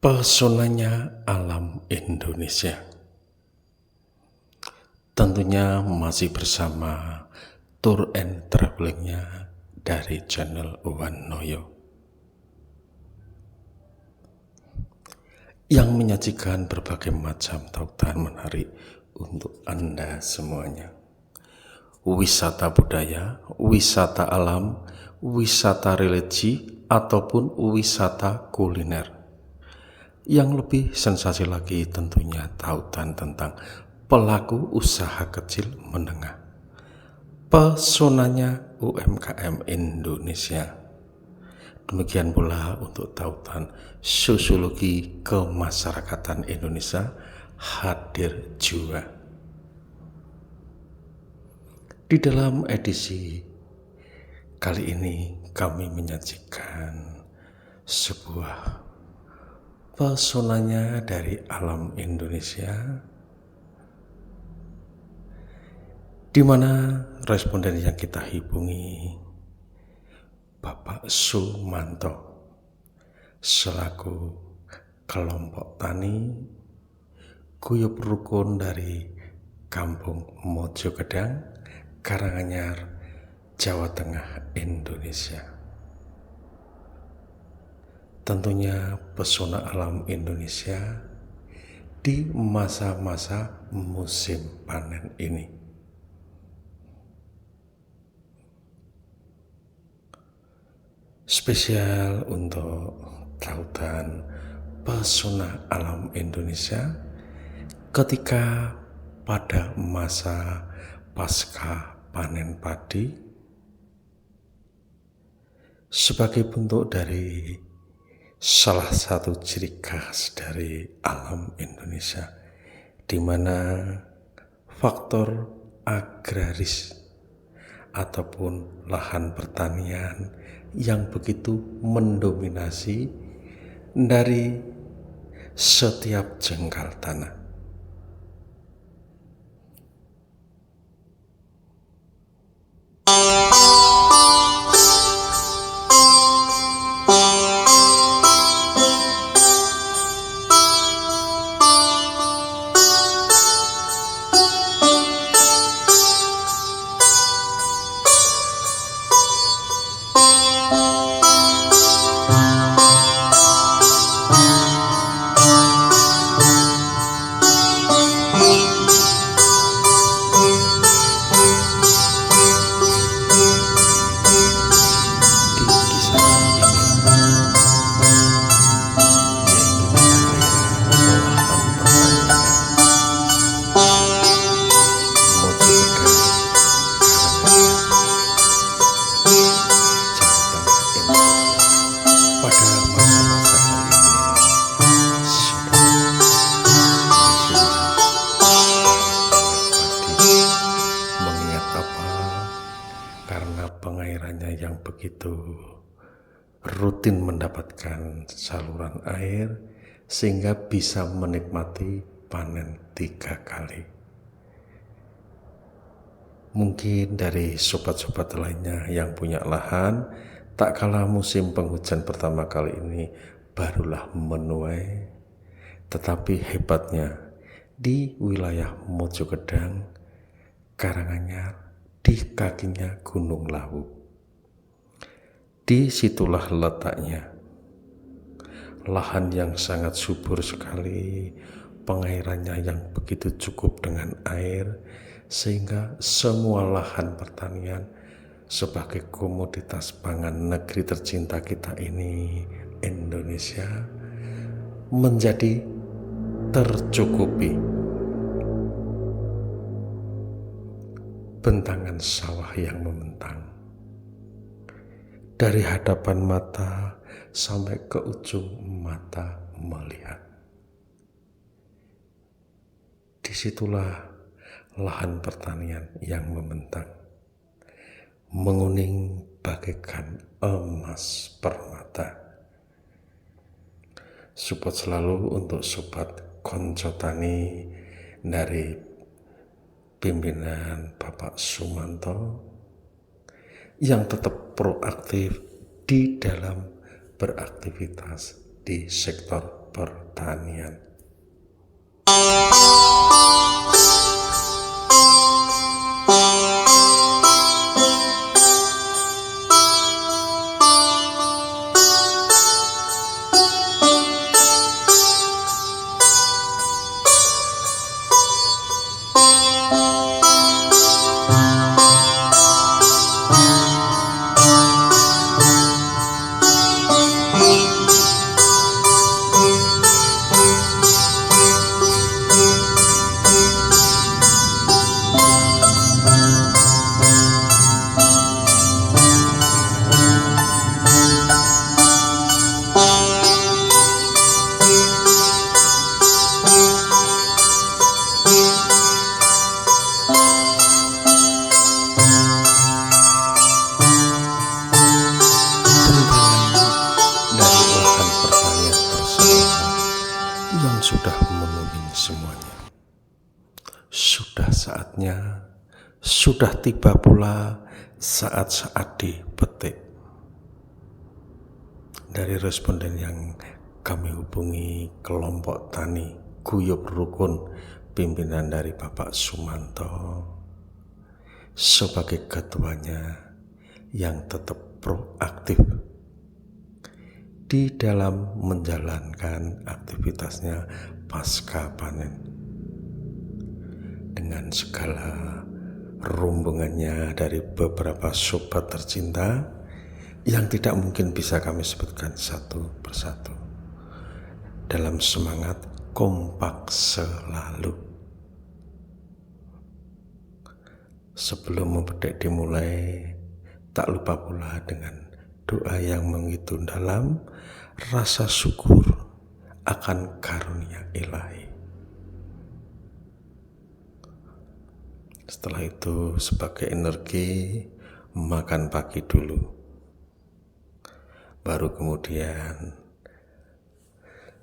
Pesonanya alam Indonesia. Tentunya masih bersama tour and travelingnya dari channel One Noyo yang menyajikan berbagai macam tautan menarik untuk Anda semuanya. Wisata budaya, wisata alam, wisata religi, ataupun wisata kuliner. Yang lebih sensasi lagi tentunya tautan tentang pelaku usaha kecil menengah, pesonanya UMKM Indonesia. Demikian pula untuk tautan sosiologi kemasyarakatan Indonesia hadir juga. Di dalam edisi kali ini kami menyajikan sebuah pesonanya dari alam Indonesia, di mana responden yang kita hubungi Bapak Sumanto selaku kelompok tani Guyub Rukun dari Kampung Mojogedang, Karanganyar, Jawa Tengah, Indonesia. Tentunya pesona alam Indonesia di masa-masa musim panen ini. Spesial untuk tautan pesona alam Indonesia ketika pada masa pasca panen padi, sebagai bentuk dari salah satu ciri khas dari alam Indonesia, di mana faktor agraris ataupun lahan pertanian yang begitu mendominasi dari setiap jengkal tanah. Karena pengairannya yang begitu rutin mendapatkan saluran air, sehingga bisa menikmati panen 3 kali. Mungkin dari sobat-sobat lainnya yang punya lahan, tak kalah musim penghujan pertama kali ini barulah menuai, tetapi hebatnya di wilayah Mojogedang, Karanganyar, di kakinya Gunung Lawu. Disitulah letaknya lahan yang sangat subur sekali, pengairannya yang begitu cukup dengan air, sehingga semua lahan pertanian sebagai komoditas pangan negeri tercinta kita ini, Indonesia, menjadi tercukupi. Bentangan sawah yang membentang dari hadapan mata sampai ke ujung mata melihat. Disitulah lahan pertanian yang membentang, menguning bagaikan emas permata. Support selalu untuk sobat konco tani dari pimpinan Bapak Sumanto yang tetap proaktif di dalam beraktivitas di sektor pertanian. Dari olahan pertanian bersama yang sudah memenuhi semuanya. Sudah saatnya, sudah tiba pula saat-saat dipetik. Dari responden yang kami hubungi, kelompok tani Guyub Rukun, pimpinan dari Bapak Sumanto sebagai ketuanya yang tetap proaktif di dalam menjalankan aktivitasnya pasca panen dengan segala rombongannya dari beberapa sobat tercinta yang tidak mungkin bisa kami sebutkan satu persatu dalam semangat kompak selalu. Sebelum mempetik dimulai, tak lupa pula dengan doa yang mengitu dalam rasa syukur akan karunia ilahi. Setelah itu sebagai energi makan pagi dulu. Baru kemudian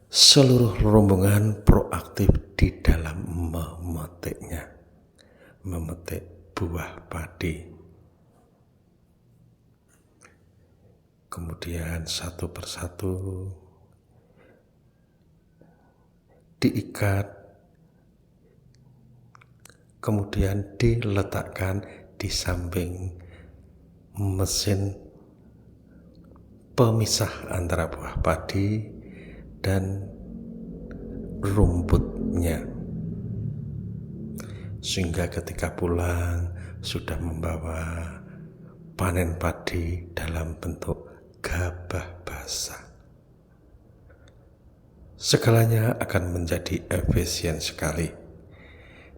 seluruh rombongan proaktif di dalam memetiknya. Memetik buah padi. Kemudian satu persatu diikat, kemudian diletakkan di samping mesin pemisah antara buah padi dan rumputnya, sehingga ketika pulang sudah membawa panen padi dalam bentuk gabah basah. Segalanya akan menjadi efisien sekali,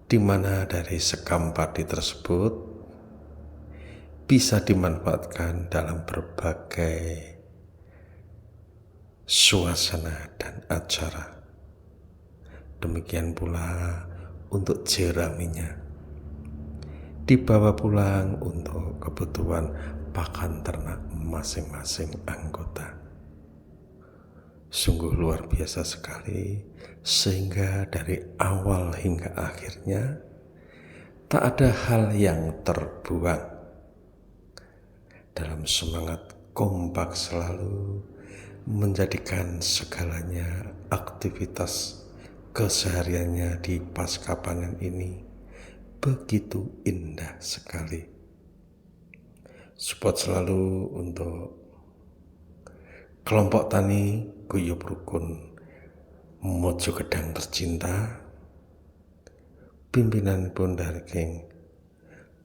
di mana dari sekam padi tersebut bisa dimanfaatkan dalam berbagai suasana dan acara. Demikian pula untuk jeraminya dibawa pulang untuk kebutuhan pakan ternak masing-masing anggota. Sungguh luar biasa sekali, sehingga dari awal hingga akhirnya tak ada hal yang terbuang. Dalam semangat kompak selalu menjadikan segalanya aktivitas kesehariannya di pasca panen ini begitu indah sekali. Support selalu untuk kelompok tani Guyub Rukun Mojogedang tercinta, pimpinan pun dari King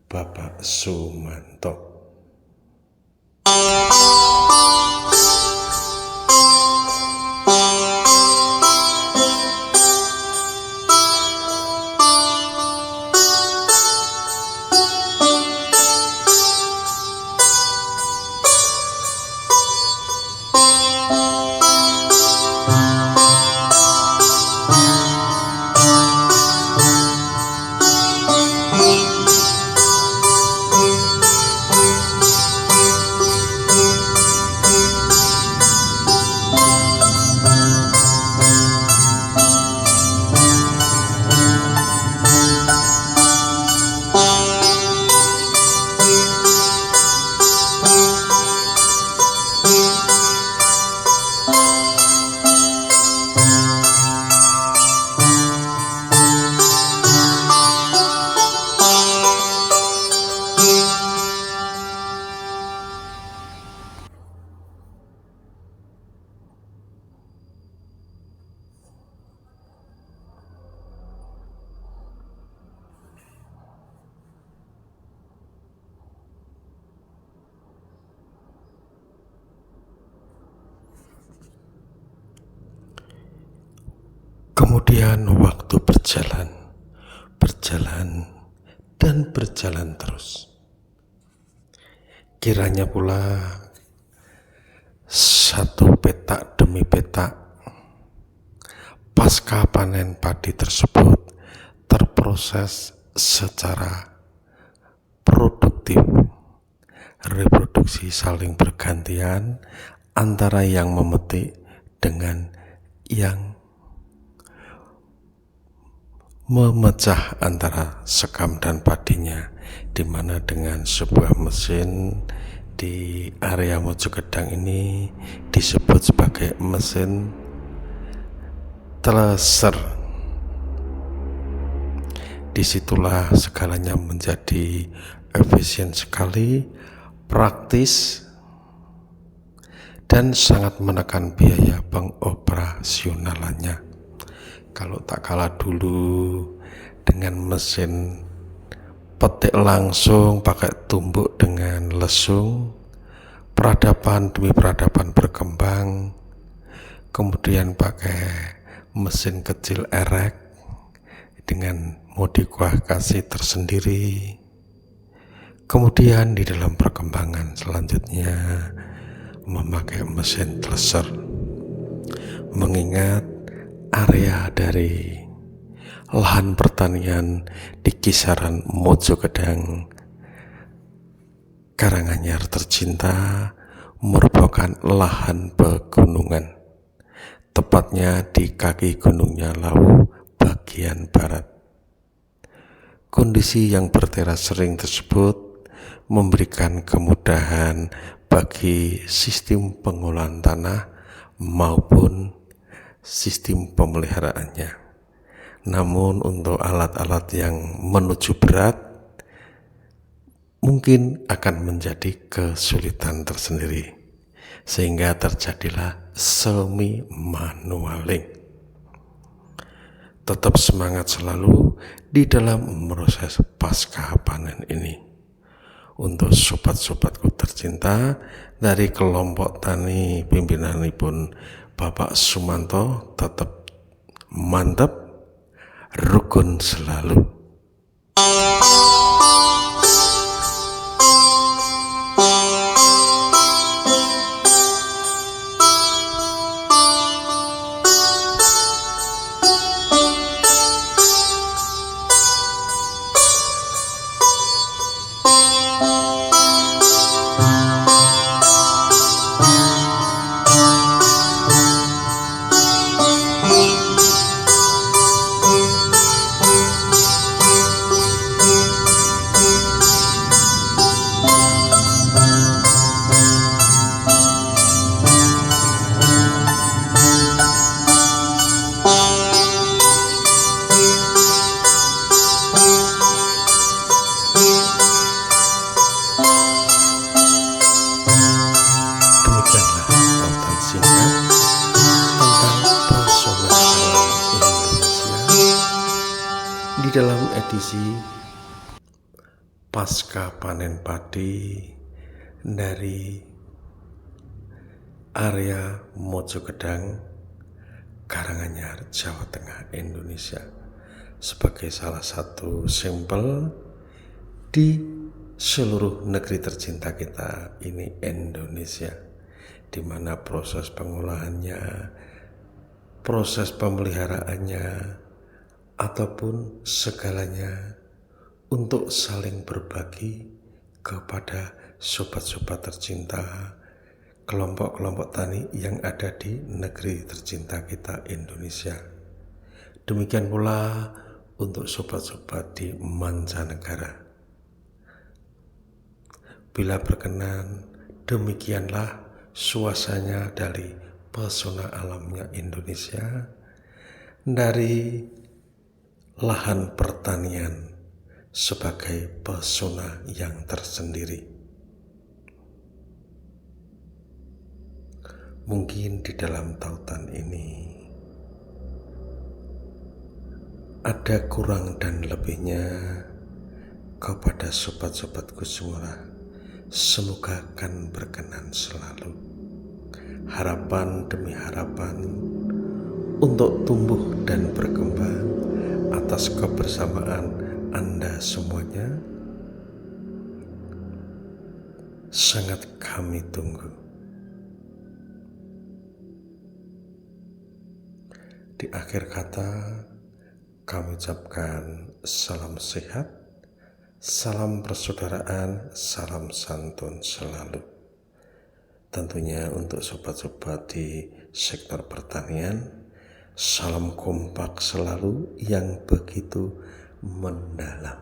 Bapak Sumanto. Kemudian waktu berjalan, dan berjalan terus. Kiranya pula satu petak demi petak pasca panen padi tersebut terproses secara produktif. Reproduksi saling bergantian antara yang memetik dengan yang memecah antara sekam dan padinya, di mana dengan sebuah mesin di area Mojokedang ini disebut sebagai mesin thresher. Disitulah segalanya menjadi efisien sekali, praktis, dan sangat menekan biaya pengoperasionalannya. Kalau tak kalah dulu dengan mesin petik langsung pakai tumbuk dengan lesung, peradaban demi peradaban berkembang, kemudian pakai mesin kecil erek dengan modifikasi tersendiri. Kemudian di dalam perkembangan selanjutnya memakai mesin thresher, mengingat area dari lahan pertanian di kisaran Mojokedang, Karanganyar tercinta, merupakan lahan pegunungan, tepatnya di kaki gunungnya Lawu bagian barat. Kondisi yang berteras sering tersebut memberikan kemudahan bagi sistem pengolahan tanah maupun sistem pemeliharaannya. Namun untuk alat-alat yang menuju berat mungkin akan menjadi kesulitan tersendiri, sehingga terjadilah semi manualing. Tetap semangat selalu di dalam proses pasca panen ini. Untuk sobat-sobatku tercinta dari kelompok tani pimpinanipun Bapak Sumanto, tetap mantap, rukun selalu. Di dalam edisi pasca panen padi dari area Mojokedang, Karanganyar, Jawa Tengah, Indonesia, sebagai salah satu sampel di seluruh negeri tercinta kita ini, Indonesia, di mana proses pengolahannya, proses pemeliharaannya, ataupun segalanya untuk saling berbagi kepada sobat-sobat tercinta, kelompok-kelompok tani yang ada di negeri tercinta kita, Indonesia. Demikian pula untuk sobat-sobat di mancanegara. Bila berkenan, demikianlah suasananya dari pesona alamnya Indonesia, dari lahan pertanian sebagai pesona yang tersendiri. Mungkin di dalam tautan ini ada kurang dan lebihnya kepada sobat-sobatku semua. Semoga akan berkenan selalu. Harapan demi harapan untuk tumbuh dan berkembang atas kebersamaan Anda semuanya. Sangat kami tunggu. Di akhir kata, kami ucapkan salam sehat, salam persaudaraan, salam santun selalu. Tentunya untuk sobat-sobat di sektor pertanian, salam kompak selalu yang begitu mendalam.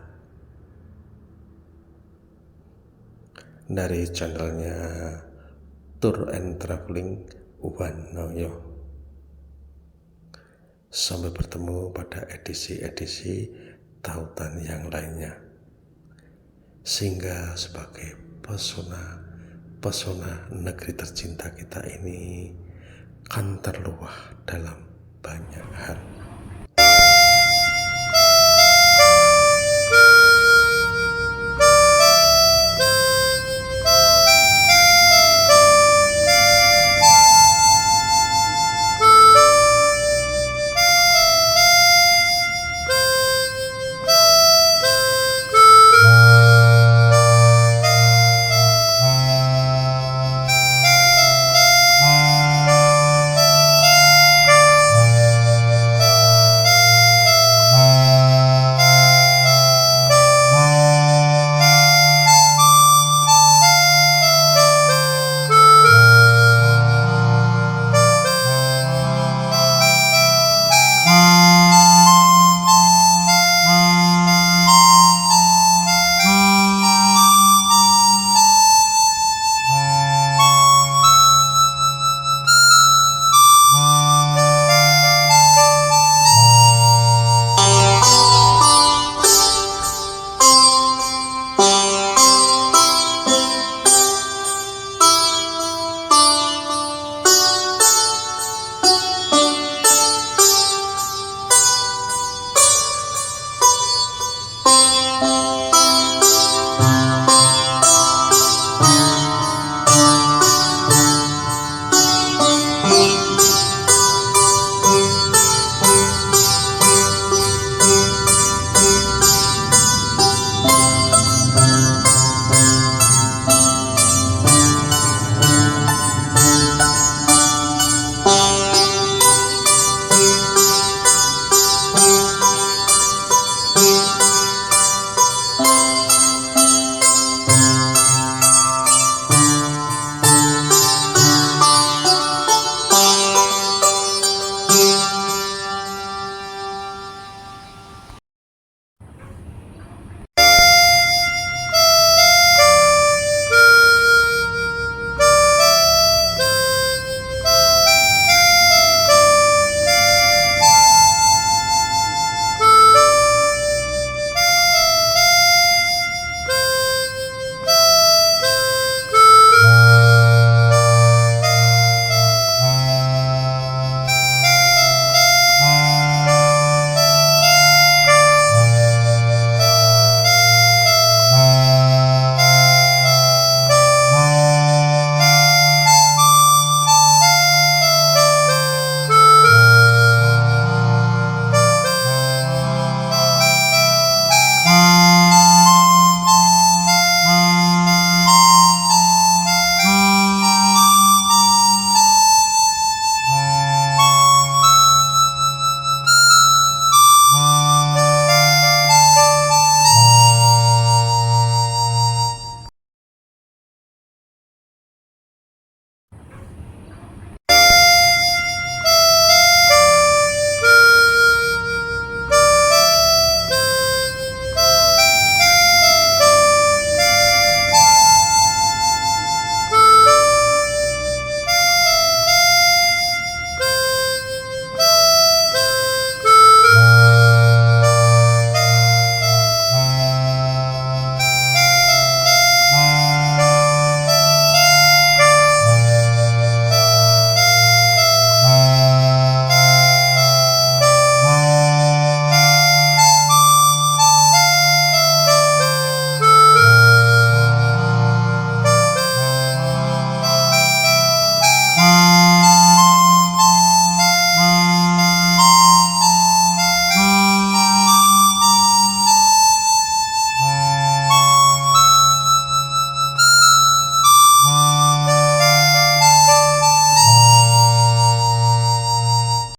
Dari channelnya Tour and Traveling Wanoyo. Sampai bertemu pada edisi-edisi tautan yang lainnya. Sehingga sebagai pesona negeri tercinta kita ini kan terluah dalam banyak hal.